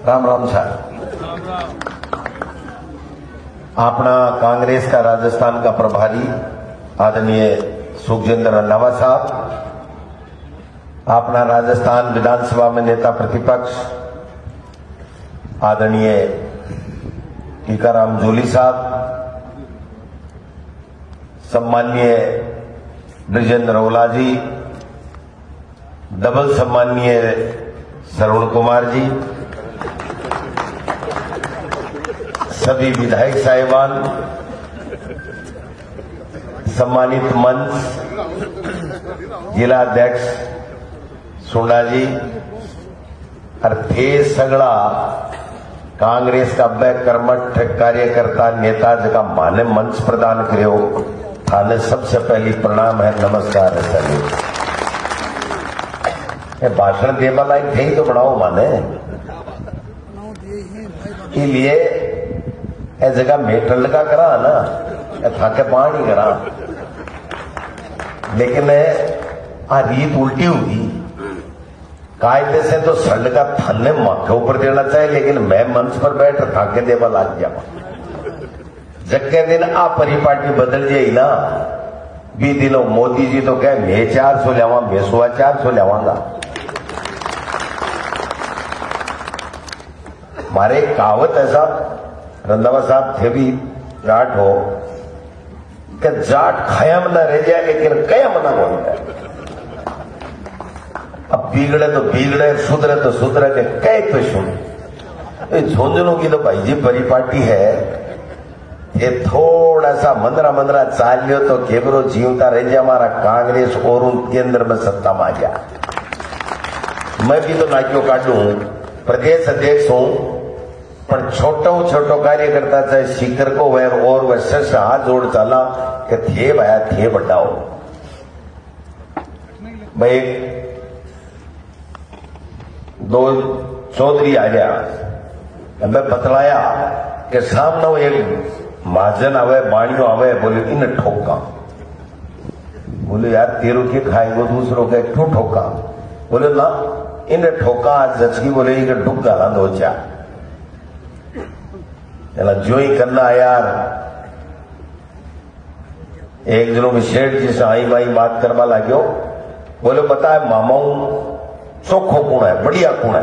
Ram Ram sir. अपना कांग्रेस का राजस्थान का प्रभारी आदरणीय सुखजिंदर रंधावा साहब, अपना राजस्थान विधानसभा में नेता प्रतिपक्ष आदरणीय टीकाराम जूली साहब, सम्माननीय ब्रिजेंद्र ओला जी, डबल सम्माननीय श्रवण कुमार जी, सभी विधायक साहिबान, सम्मानित मंच, जिला अध्यक्ष सुंडा जी और थे सगड़ा कांग्रेस का कर्मठ कार्यकर्ता नेता जगह माने मंच प्रदान करो, थाने सबसे पहली प्रणाम है, नमस्कार है सर। ये भाषण देवा लायक थे ही तो बनाओ माने, इसलिए ए जगह मेटल लगा करा ना, थाके पानी करा, लेकिन आ रीत उल्टी होगी। कायदे से तो सड़ का थाने माथे ऊपर देना चाहिए, लेकिन मैं मंच पर बैठ थाके देवा लाग जावा। जगह दिन आ परिपाटी बदल जाई ना, भी दिनों मोदी जी तो कहे मैं 400 लियावा, मैं 450 लियावांगा। हमारे कहावत है साहब, रंधावा साहब थे भी जाट हो कि जाट खयम न रह जाए लेकिन कयम न बोलता है। अब बिगड़े तो बिगड़े, सुधरे तो सुधरे के कई तो सुन। झुंझुनू की तो भाई जी परिपाटी है, ये थोड़ा सा मंदरा मंदरा चाल लियो तो केवरो जीवता रह जाए हमारा कांग्रेस और उन केंद्र में सत्ता में आ गया। मैं भी तो नाक्यों काटू, प्रदेश अध्यक्ष हूं, पर छोटो कार्यकर्ता चाहे शिखर को वैर और वह शश हाथ जोड़ चला कि थे भाया थे बटाओ भाई। दो चौधरी आ गया, मैं बतलाया कि सामने वो एक महाजन आवे, बाणियों आवे, बोले इन ठोका। बोले यार तेरू के खाएगो दूसरों के क्यों ठोका? बोले ना इन ठोका आज जचकी, बोले डुग गाला दो चार चला जो ही करना यार। एक दिनों में शेठ जी से आई बाई बात करवा लाग्यो, बोले बता है मामाऊ चोखो कौन है, बढ़िया कौन है?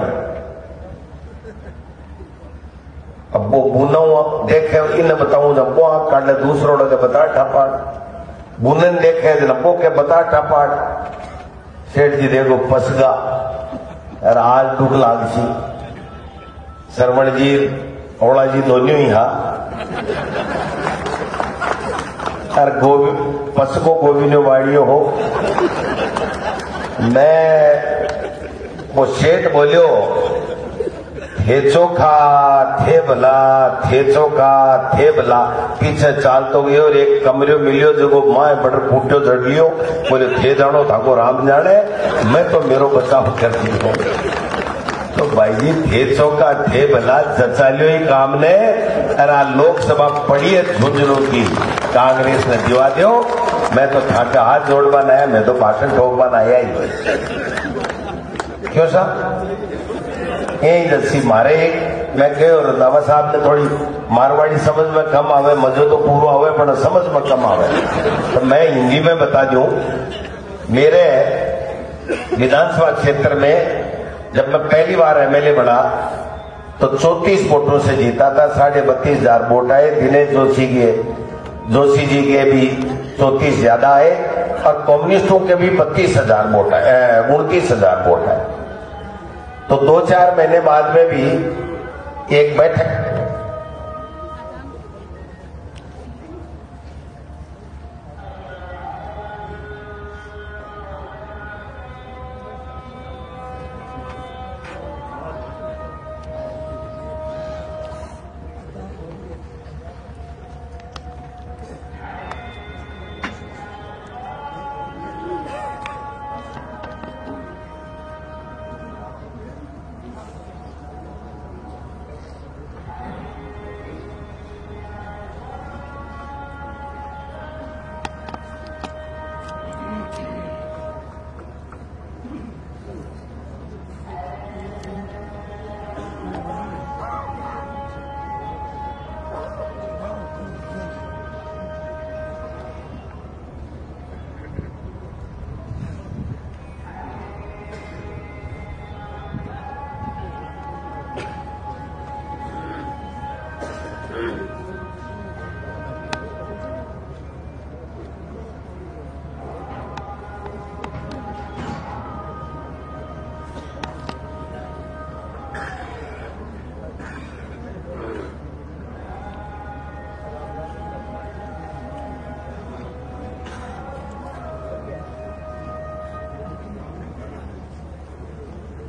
अब वो बुनाऊ देखे इन्हें बताऊं, जब वो आग काट ले दूसरों के बता ठापाट, बुनन देखे नब्बो के बता ठापाट। सेठ जी देखो पसगा और आज दुख लाग सी। श्रवण जी ओला जी दोनों ही हा और गोभी पसको गोभी ने वाड़ियो हो। मैं वो सेठ बोलियो थे चोखा थे भला, थे चोखा थे भला। पीछे चाल तो गयो और एक कमरे मिलियो जो माए बटर फूटो जड़ लियो। बोले थे जानो थाको राम जाने, मैं तो मेरो बचाव करती हूँ। तो भाई जी थे चौका थे भला जचालियो ही काम ने। लोकसभा पड़ी है झुंझुनू की, कांग्रेस ने दिवा दो। मैं तो थाका हाथ जोड़वान आया, मैं तो भाषण ठोकवान आया ही। क्यों साहब यही जैसी मारे मैं कहो रंधावा साहब ने थोड़ी मारवाड़ी समझ में कम आवे, मजो तो पूरा आवे पर समझ में कम आवे, तो मैं हिंदी में बता दूं। मेरे विधानसभा क्षेत्र में जब मैं पहली बार एमएलए बना तो 34 वोटों से जीता था, 32,500 वोट आए। दिनेश जोशी जी के भी 34 ज्यादा आए और कम्युनिस्टों के भी 32,000 वोट आए, 29,000 वोट आए। तो 2-4 महीने बाद में भी एक बैठक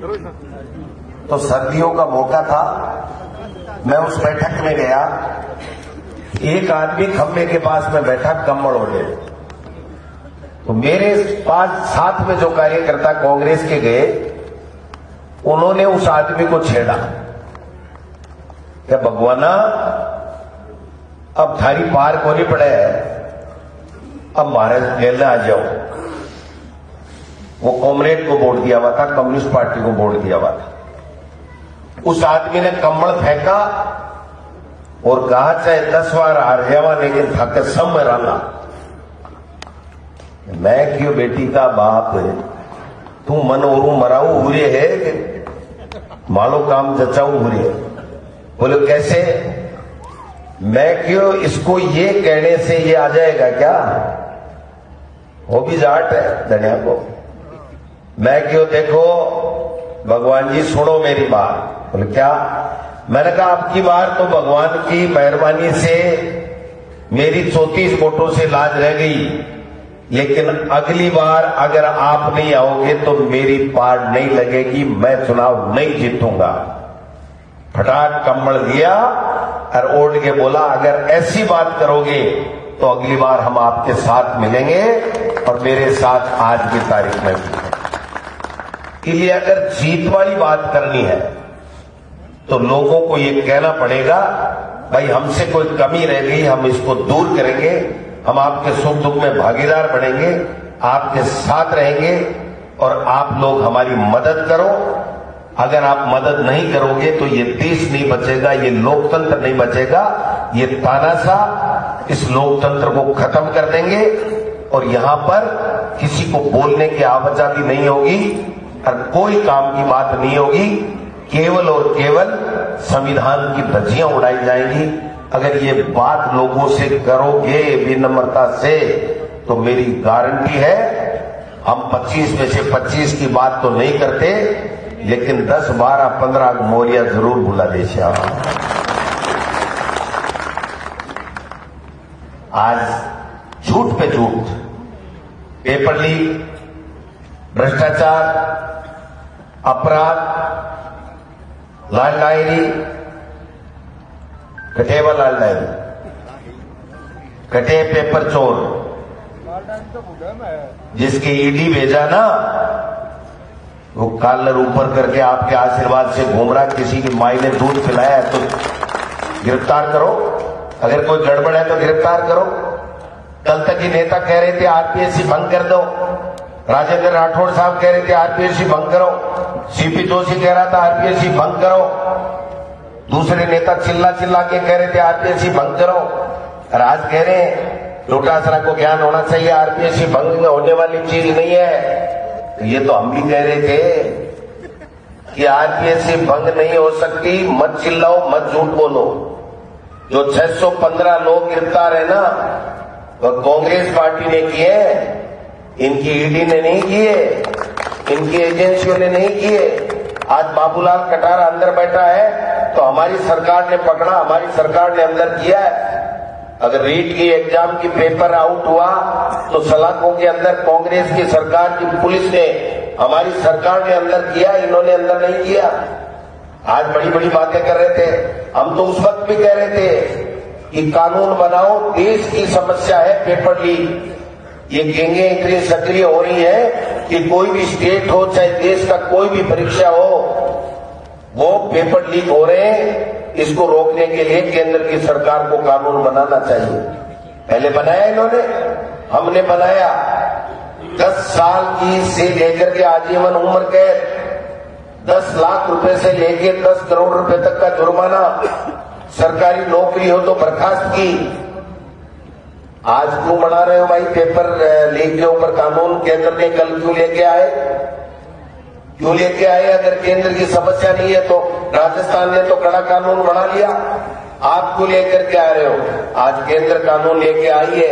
तो सर्दियों का मौका था, मैं उस बैठक में गया। एक आदमी खंबे के पास में बैठा, कम्बल ओढ़े। तो मेरे पास साथ में जो कार्यकर्ता कांग्रेस के गए, उन्होंने उस आदमी को छेड़ा, क्या भगवाना अब थारी पार को नहीं पड़े, अब महाराज लेने आ जाओ। वो कॉमरेड को वोट दिया हुआ था, कम्युनिस्ट पार्टी को वोट दिया हुआ था। उस आदमी ने कम्बल फेंका और कहा चाहे 10 बार हार जावा लेकिन थक सब मराना। मैं क्यों बेटी का बाप तू मन और मराऊ हुए है कि मालो काम जचाऊ हुए। बोले कैसे? मैं क्यों इसको ये कहने से ये आ जाएगा क्या? वो भी जाट है धनिया को। मैं क्यों, देखो भगवान जी सुनो मेरी बात। बोले क्या? मैंने कहा आपकी बार तो भगवान की मेहरबानी से मेरी 34 वोटों से लाज रह गई, लेकिन अगली बार अगर आप नहीं आओगे तो मेरी पार नहीं लगेगी, मैं चुनाव नहीं जीतूंगा। फटाक कम्बल दिया और ओढ़ के बोला अगर ऐसी बात करोगे तो अगली बार हम आपके साथ मिलेंगे, और मेरे साथ आज की तारीख में भी। इसलिए अगर जीत वाली बात करनी है तो लोगों को ये कहना पड़ेगा भाई हमसे कोई कमी रह गई, हम इसको दूर करेंगे, हम आपके सुख दुख में भागीदार बनेंगे, आपके साथ रहेंगे, और आप लोग हमारी मदद करो। अगर आप मदद नहीं करोगे तो ये देश नहीं बचेगा, ये लोकतंत्र नहीं बचेगा, ये तानाशाह इस लोकतंत्र को खत्म कर देंगे, और यहां पर किसी को बोलने की आवाजाही नहीं होगी और कोई काम की बात नहीं होगी, केवल और केवल संविधान की धज्जियां उड़ाई जाएंगी। अगर ये बात लोगों से करोगे विनम्रता से तो मेरी गारंटी है हम 25 में से 25 की बात तो नहीं करते, लेकिन 10, 12, 15 मोरिया जरूर बुला दे। आज झूठ पे झूठ, पेपर लीक, भ्रष्टाचार, अपराध, लाल डायरी, कटेवा लाल डायरी, कटे पेपर चोर, जिसके ईडी भेजा ना वो कॉलर ऊपर करके आपके आशीर्वाद से घूम रहा, किसी की माई ने दूध पिलाया है तो गिरफ्तार करो, अगर कोई गड़बड़ है तो गिरफ्तार करो। कल तक ही नेता कह रहे थे आरपीएससी भंग कर दो, राजेंद्र राठौड़ साहब कह रहे थे आरपीएससी भंग करो, सीपी जोशी कह रहा था आरपीएससी भंग करो, दूसरे नेता चिल्ला चिल्ला के कह रहे थे आरपीएससी भंग करो, और आज कह रहे हैं डोटासरा को ज्ञान होना चाहिए, आरपीएससी भंग होने वाली चीज नहीं है। तो ये तो हम भी कह रहे थे कि आरपीएससी भंग नहीं हो सकती, मत चिल्लाओ, मत झूठ बोलो। जो 615 लोग गिरफ्तार है ना वह कांग्रेस पार्टी ने किए, इनकी ईडी ने नहीं किए, इनकी एजेंसियों ने नहीं किए। आज बाबूलाल कटारा अंदर बैठा है तो हमारी सरकार ने पकड़ा, हमारी सरकार ने अंदर किया है। अगर रीट की एग्जाम की पेपर आउट हुआ तो सलाखों के अंदर कांग्रेस की सरकार की पुलिस ने, हमारी सरकार ने अंदर किया, इन्होंने अंदर नहीं किया। आज बड़ी बड़ी बातें कर रहे थे, हम तो उस वक्त भी कह रहे थे कि कानून बनाओ, देश की समस्या है पेपर लीक। ये गैंगे इतनी सक्रिय हो रही है कि कोई भी स्टेट हो चाहे देश का कोई भी परीक्षा हो, वो पेपर लीक हो रहे हैं। इसको रोकने के लिए केंद्र की सरकार को कानून बनाना चाहिए। पहले बनाया इन्होंने, हमने बनाया। 10 साल की से लेकर के आजीवन उम्र कैद, 10 लाख रुपए से लेकर 10 करोड़ रुपए तक का जुर्माना, सरकारी नौकरी हो तो बर्खास्त की। आज क्यों बना रहे हो भाई पेपर लीक के ऊपर कानून? केंद्र ने कल क्यों लेके आए? क्यों लेके आए? अगर केंद्र की समस्या नहीं है तो राजस्थान ने तो कड़ा कानून बना लिया, आप क्यों लेकर के आ रहे हो? आज केंद्र कानून लेके आई है,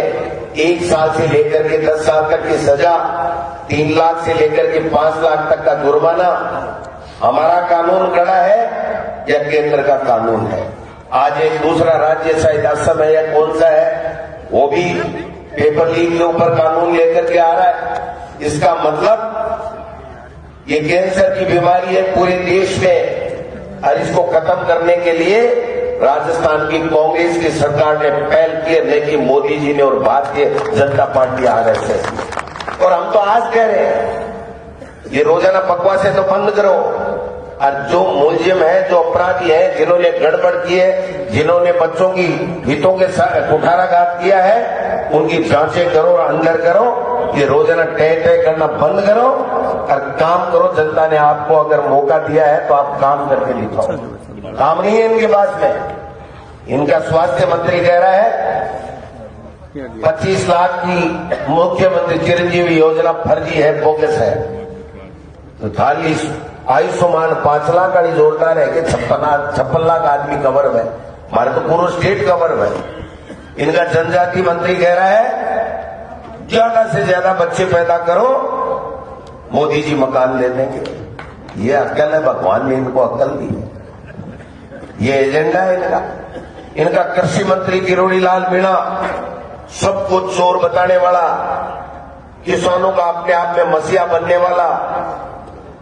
1 साल से लेकर के 10 साल तक की सजा, 3 लाख से लेकर के 5 लाख तक का जुर्माना। हमारा कानून कड़ा है या केंद्र का कानून है? आज एक दूसरा राज्य शायद असम है या कौन सा है, वो भी पेपर लीक के ऊपर कानून लेकर के आ रहा है। इसका मतलब ये कैंसर की बीमारी है पूरे देश में और इसको खत्म करने के लिए राजस्थान की कांग्रेस की सरकार ने पहल की कि मोदी जी ने और भारतीय जनता पार्टी आरएसएस। और हम तो आज कह रहे हैं ये रोजाना बकवासें तो बंद करो और जो मुलजिम है, जो अपराधी है, जिन्होंने गड़बड़ की है, जिन्होंने बच्चों की हितों के साथ कुठाराघात किया है, उनकी जांचें करो और अंदर करो। ये रोजाना टह करना बंद करो और काम करो। जनता ने आपको अगर मौका दिया है तो आप काम करके दिखाओ। काम नहीं है इनके पास में। इनका स्वास्थ्य मंत्री कह रहा है 25 लाख की मुख्यमंत्री चिरंजीवी योजना फर्जी है, बोगस है। तो खाली आयुष्मान 5 लाख वाली जोरदार है कि 56 लाख आदमी कवर में, हमारे तो पूरा स्टेट कवर में। इनका जनजाति मंत्री कह रहा है ज्यादा से ज्यादा बच्चे पैदा करो, मोदी जी मकान दे देंगे। ये अक्ल है, भगवान ने इनको अक्ल दी है, ये एजेंडा है इनका। इनका कृषि मंत्री किरोड़ी लाल मीणा सबको चोर बताने वाला, किसानों का अपने आप में मसीहा बनने वाला।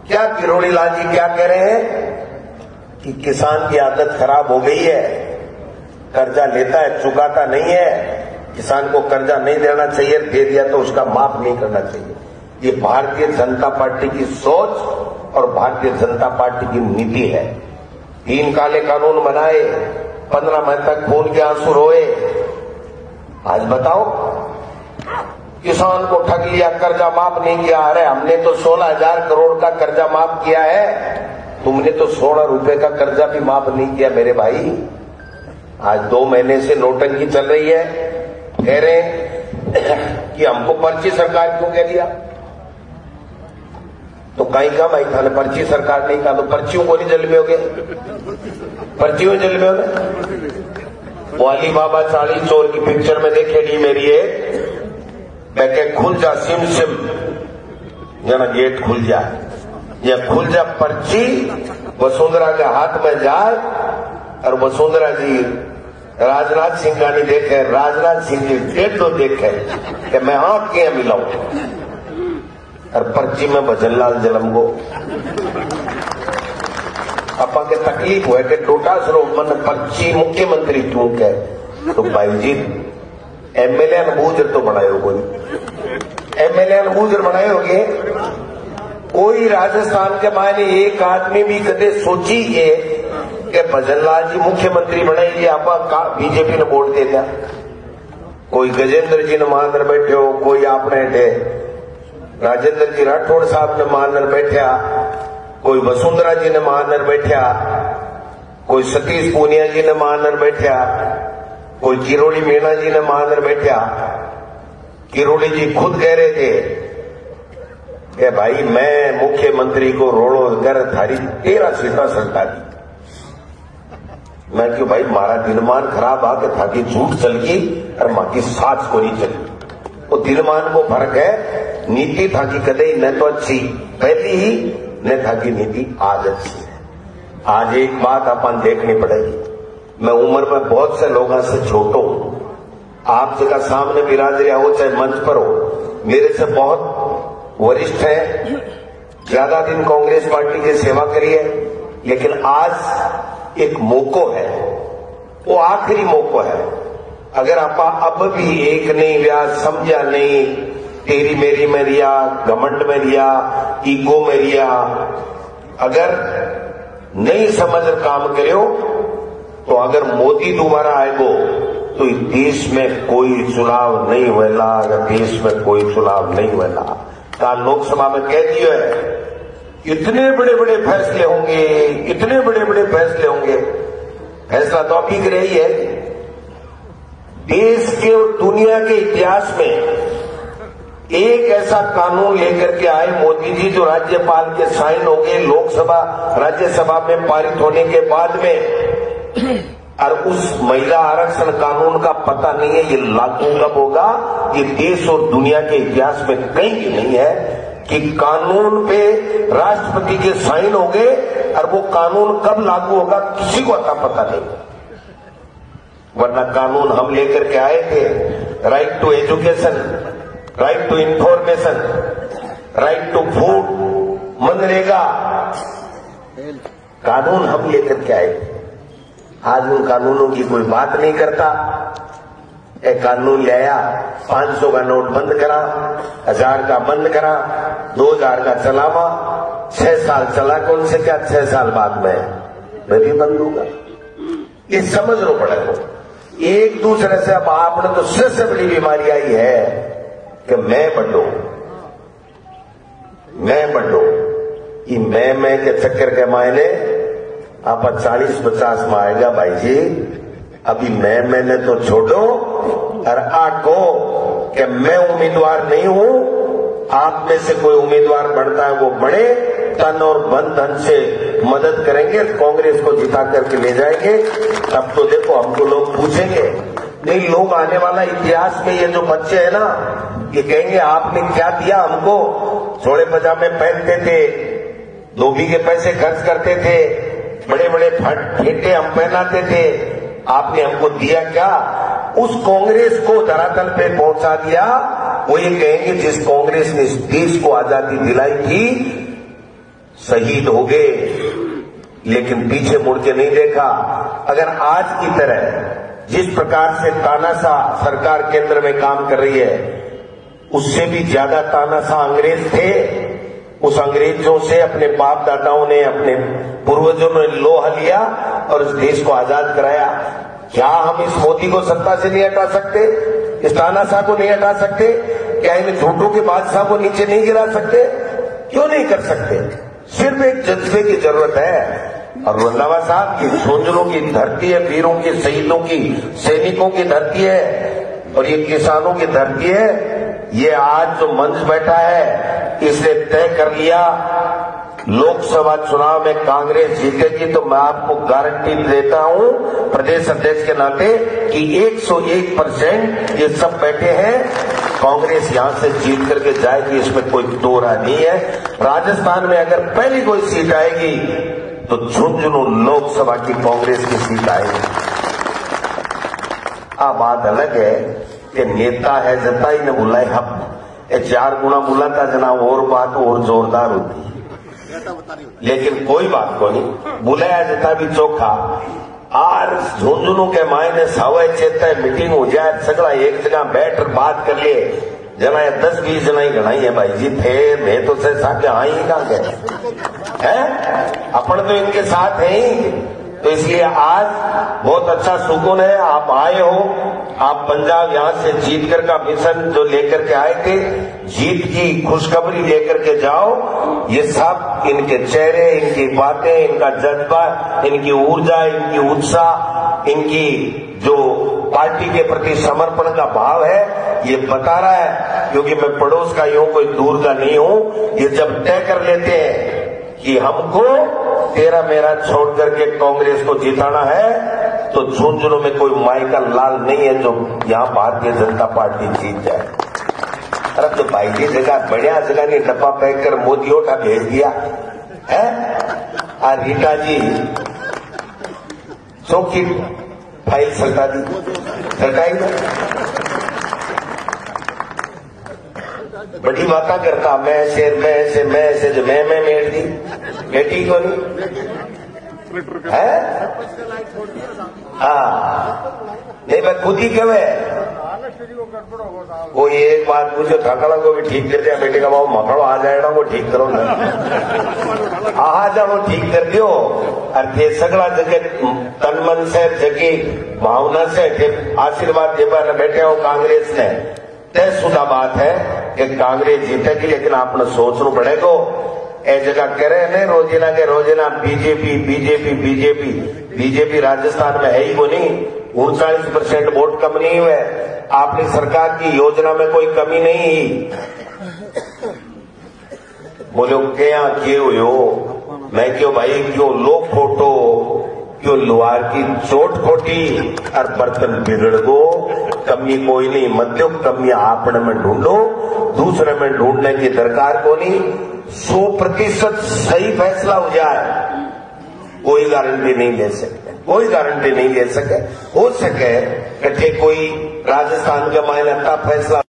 क्या किरोड़ी लाल जी क्या कह रहे हैं कि किसान की आदत खराब हो गई है, कर्जा लेता है चुकाता नहीं है, किसान को कर्जा नहीं देना चाहिए, दे दिया तो उसका माफ नहीं करना चाहिए। ये भारतीय जनता पार्टी की सोच और भारतीय जनता पार्टी की नीति है। 3 काले कानून बनाए, 15 मई तक खून के आंसू रोए। आज बताओ किसान को ठग लिया, कर्जा माफ नहीं किया। अरे हमने तो 16,000 करोड़ का कर्जा माफ किया है, तुमने तो 16 रुपए का कर्जा भी माफ नहीं किया मेरे भाई। आज 2 महीने से नोटंकी चल रही है, कह रहे कि हमको पर्ची सरकार क्यों कह दिया। तो कहीं का भाई था, पर्ची सरकार नहीं कहा तो पर्चियों को नहीं जल में हो गए, पर्चियों जल में हो गए। वो अली बाबा चाली चोर की पिक्चर में देखेगी मेरी एक, मैं खुल जा सिम सिम जना गेट खुल जा, या खुल जा पर्ची वसुंधरा के हाथ में जाए और वसुंधरा जी राजनाथ सिंह का नहीं देखे, राजनाथ सिंह की डेट तो देखे कि मैं आंख के मिलाऊं और पर्ची में भजनलाल जलम को अपा के तकलीफ हुआ कि टोटा सरो मन पर्ची मुख्यमंत्री क्यों कहे। तो भाई जी एमएलए अनबूजर तो बनाए हो, कोई एमएलए अनबूजर बनाए होगे। कोई राजस्थान के मायने एक आदमी भी कदे सोची है कि भजनलाल जी मुख्यमंत्री बनाएगी, आप बीजेपी ने वोट दे दिया। कोई गजेंद्र जी ने मानर बैठे हो, कोई आपने राजेंद्र जी राठौड़ साहब ने मानर बैठा, कोई वसुंधरा जी ने मानर बैठा, कोई सतीश पूनिया जी ने मानर बैठा, कोई किरोड़ी मीणा जी ने मानर बैठा। किरोड़ी जी खुद कह रहे थे कि भाई मैं मुख्यमंत्री को रोड़ो कर थारी 13 सीटा सरकारी। मैं क्यों भाई मारा दिनमान खराब आके था कि झूठ चल गई और मां की साथ को नहीं चली। वो दिनमान को फर्क है, नीति था कि कदे न तो अच्छी पहली ही न था कि नीति आज अच्छी है। आज एक बात अपन देखनी पड़ेगी, मैं उम्र में बहुत से लोगों से छोटा हूं, आप जगह सामने बिरादरिया हो चाहे मंच पर हो, मेरे से बहुत वरिष्ठ है, ज्यादा दिन कांग्रेस पार्टी की सेवा करी है, लेकिन आज एक मौको है, वो आखिरी मौको है। अगर आप अब भी एक नहीं लिया, समझा नहीं, तेरी मेरी में रिया, घमंड में रिया, ईगो में रिया, अगर नहीं समझ काम करो तो अगर मोदी दोबारा आएगो तो देश में कोई चुनाव नहीं हुएला। अगर देश में कोई चुनाव नहीं हुएला, कल लोकसभा में कह दिया है इतने बड़े बड़े फैसले होंगे, इतने बड़े बड़े फैसले होंगे। फैसला तो अभी रही है, देश के और दुनिया के इतिहास में एक ऐसा कानून लेकर के आए मोदी जी जो राज्यपाल के साइन हो गए लोकसभा राज्यसभा में पारित होने के बाद में, और उस महिला आरक्षण कानून का पता नहीं है ये लागू कब होगा। ये देश और दुनिया के इतिहास में कहीं भी नहीं है कि कानून पे राष्ट्रपति के साइन हो गए और वो कानून कब लागू होगा किसी को अता पता नहीं। वरना कानून हम लेकर के आए थे, right to education, right to information, right to food, MNREGA कानून हम लेकर के आए। आज उन कानूनों की कोई बात नहीं करता। एक कानून ले आया, 500 का नोट बंद करा, 1000 का बंद करा, 2000 का चलावा, 6 साल चला, कौन से क्या 6 साल बाद मैं भी बंद होगा। ये समझ लो पड़ेगा। एक दूसरे से अब आपने तो सबसे बड़ी बीमारी आई है कि मैं बढ़ो, ये मैं के चक्कर के मायने आप 40-50 में आएगा भाई जी। अभी मैंने तो छोड़ो और आको कि मैं उम्मीदवार नहीं हूं, आप में से कोई उम्मीदवार बढ़ता है वो बढ़े, तन और मन धन से मदद करेंगे, कांग्रेस को जिता करके ले जाएंगे। तब तो देखो हमको लोग पूछेंगे, नहीं लोग आने वाला इतिहास में ये जो बच्चे हैं ना, ये कहेंगे आपने क्या दिया हमको। छोड़े पजामे पहनते थे, धोबी के पैसे खर्च करते थे, बड़े बड़े फेंटे हम पहनाते थे, आपने हमको दिया क्या। उस कांग्रेस को धरातल पे पहुंचा दिया। वो ये कहेंगे जिस कांग्रेस ने इस देश को आजादी दिलाई थी, शहीद हो गए लेकिन पीछे मुड़ के नहीं देखा। अगर आज की तरह जिस प्रकार से तानाशाह सरकार केंद्र में काम कर रही है, उससे भी ज्यादा तानाशाह अंग्रेज थे। उस अंग्रेजों से अपने बाप दादाओं ने, अपने पूर्वजों ने लोहा लिया और इस देश को आजाद कराया। क्या हम इस मोदी को सत्ता से नहीं हटा सकते? इस तानाशाह को नहीं हटा सकते? क्या इन झूठों के बादशाह को नीचे नहीं गिरा सकते? क्यों नहीं कर सकते? सिर्फ एक जज्बे की जरूरत है। और रंधावा साहब की झुंझुनों की धरती है, वीरों की, शहीदों की, सैनिकों की धरती है और ये किसानों की धरती है। ये आज जो मंच बैठा है, इसने तय कर लिया लोकसभा चुनाव में कांग्रेस जीतेगी। तो मैं आपको गारंटी देता हूं प्रदेश अध्यक्ष के नाते कि 101% ये सब बैठे हैं, कांग्रेस यहां से जीत करके जाएगी, इसमें कोई दो राय नहीं है। राजस्थान में अगर पहली कोई सीट आएगी तो झुंझुनू लोकसभा की कांग्रेस की सीट आएगी। बात अलग है कि नेता है जताई ने बुलाए हम, 4 गुना बुलाता जना और बात और जोरदार होती है। लेकिन कोई बात को नहीं, बुलाया जता भी चोखा। और झुंझुनू के मायने सवा चेता मीटिंग हो जाए, सगड़ा एक जगह बैठ कर बात कर लिए। जना 10-20 जना ही गणाई है भाई जी, थे मैं तो से साथ हाँ ही कहा गए हैं, अपन तो इनके साथ हैं ही। तो इसलिए आज बहुत अच्छा सुकून है, आप आए हो। आप पंजाब यहां से जीत कर का मिशन जो लेकर के आए थे, जीत की खुशखबरी लेकर के जाओ। ये सब इनके चेहरे, इनकी बातें, इनका जज्बा, इनकी ऊर्जा, इनकी उत्साह, इनकी जो पार्टी के प्रति समर्पण का भाव है, ये बता रहा है। क्योंकि मैं पड़ोस का यूं कोई दूर का नहीं हूं। ये जब तय कर लेते हैं कि हमको तेरा मेरा छोड़ करके कांग्रेस को जिताना है, तो झुंझुनू में कोई माई का लाल नहीं है जो यहां भारतीय जनता पार्टी जीत जाए। अरे तो भाई जी जगह बढ़िया जगह ने डब्बा पैक कर मोदी उठा भेज दिया है। और रीटा जी चौकी फाइल सरका दी, सरकाई ना बड़ी बात करता, मैं से जो मैं मेट दी बेटी को नहीं है। नहीं मैं खुद ही कहे वो एक बात पूछो, थकड़ा को भी ठीक कर दिया, बेटे का बाबू मकड़ो आ जाएगा वो ठीक करो ना, आ जाओ ठीक कर दियो। और सगड़ा जगह तन मन से जगह भावना से आशीर्वाद देवा बैठे हो कांग्रेस ने, तयशुदा बात है कि कांग्रेस जीतेगी। लेकिन आपने सोचना पड़ेगा, ए जगह करे ने रोजीना के रोजीना बीजेपी राजस्थान में है ही को नहीं। 39% वोट कम नहीं हुए। आपकी सरकार की योजना में कोई कमी नहीं। बोलो क्या क्यों हो, मैं क्यों भाई क्यों लोग फोटो, क्यों लोहार की चोट खोटी और बर्तन बिगड़ गो। कमी कोई नहीं, मतलब कमी आपने में ढूंढो, दूसरे में ढूंढने की दरकार को नहीं। 100% सही फैसला हो जाए, कोई गारंटी नहीं ले सकते, कोई गारंटी नहीं ले सके। हो सके कठे कोई राजस्थान के मायने का फैसला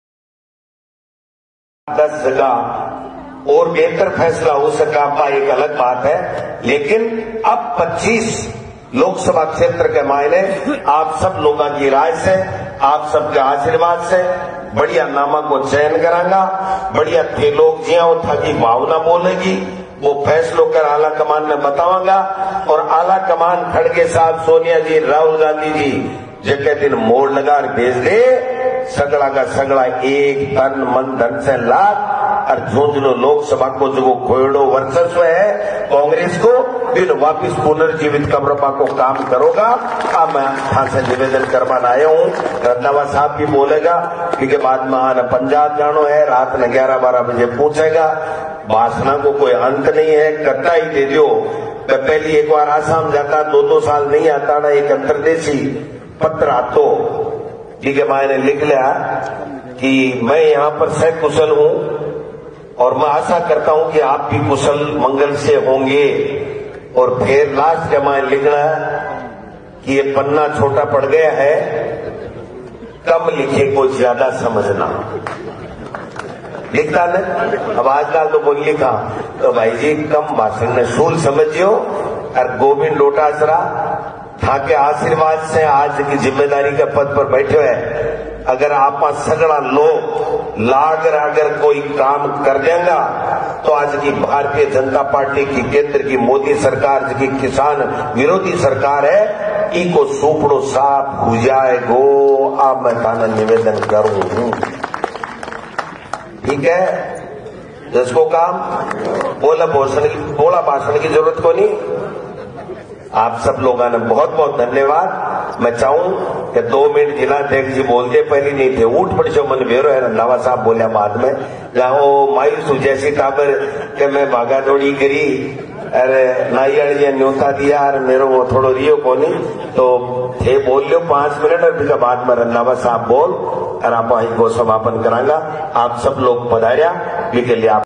10 जगह और बेहतर फैसला हो सका का एक अलग बात है। लेकिन अब 25 लोकसभा क्षेत्र के मायने आप सब लोगों की राय से, आप सबके आशीर्वाद से बढ़िया नामा को चयन करांगा। बढ़िया थे लोग जिया था की भावना बोलेगी, वो फैसलों कर आला कमान ने बतावांगा। और आला कमान खड़गे साहब, सोनिया जी, राहुल गांधी जी जगह दिन मोड़ लगा भेज दे, सगड़ा का सगड़ा एक तन मन धन से लाख और झुंझुनू लोकसभा को जो खोयड़ो वर्चस्व है कांग्रेस को फिर वापिस पुनर्जीवित कमरपा को काम करोगा। अब मैं यहाँ से निवेदन करवाना आया हूँ। रंधावा साहब भी बोलेगा क्योंकि बाद में आना पंजाब जानो है, रात में 11-12 बजे पूछेगा। भाषणा को कोई अंत नहीं है, कट्टा ही दे दो। पहली एक बार आसाम जाता 2-2 साल नहीं आता ना, एक अंतरदेशी पत्र आतो ठीक है, मैंने लिख लिया कि मैं यहाँ पर सकुशल हूँ और मैं आशा करता हूँ कि आप भी कुशल मंगल से होंगे। और फिर लास्ट का मैं लिखना कि ये पन्ना छोटा पड़ गया है, कम लिखे को ज्यादा समझना। लिखता न अब आजकल तो बोल लिखा तो भाई जी कम भाषण ने शूल समझियो। और गोविंद डोटासरा था के आशीर्वाद से आज की जिम्मेदारी के पद पर बैठे हैं। अगर आप सगड़ा लोग लागर अगर कोई काम कर देगा तो आज की भारतीय जनता पार्टी की केंद्र की मोदी सरकार की किसान विरोधी सरकार है, इको सूपड़ो साफ हो जाएगो। अब मैं थाना निवेदन करूं, ठीक है। जिसको काम बोला भाषण की जरूरत को नहीं। आप सब लोगों ने बहुत बहुत धन्यवाद। मैं चाहूं कि 2 मिनट जिलाध्यक्ष जी बोलते पहले नहीं थे, उठ पड़ जो मन वेरो है। रंधावा साहब बोलिया बाद में जाओ मायूस हो जैसी टाबर के मैं भागा दौड़ी करी, अरे नाइयाड़ जी न्योता दिया और मेरे वो थोड़ो रियो को नहीं तो थे बोल लो 5 मिनट और फिर बाद में रंधावा साहब बोल और आप को समापन करांगा। आप सब लोग पधारिया के लिए आप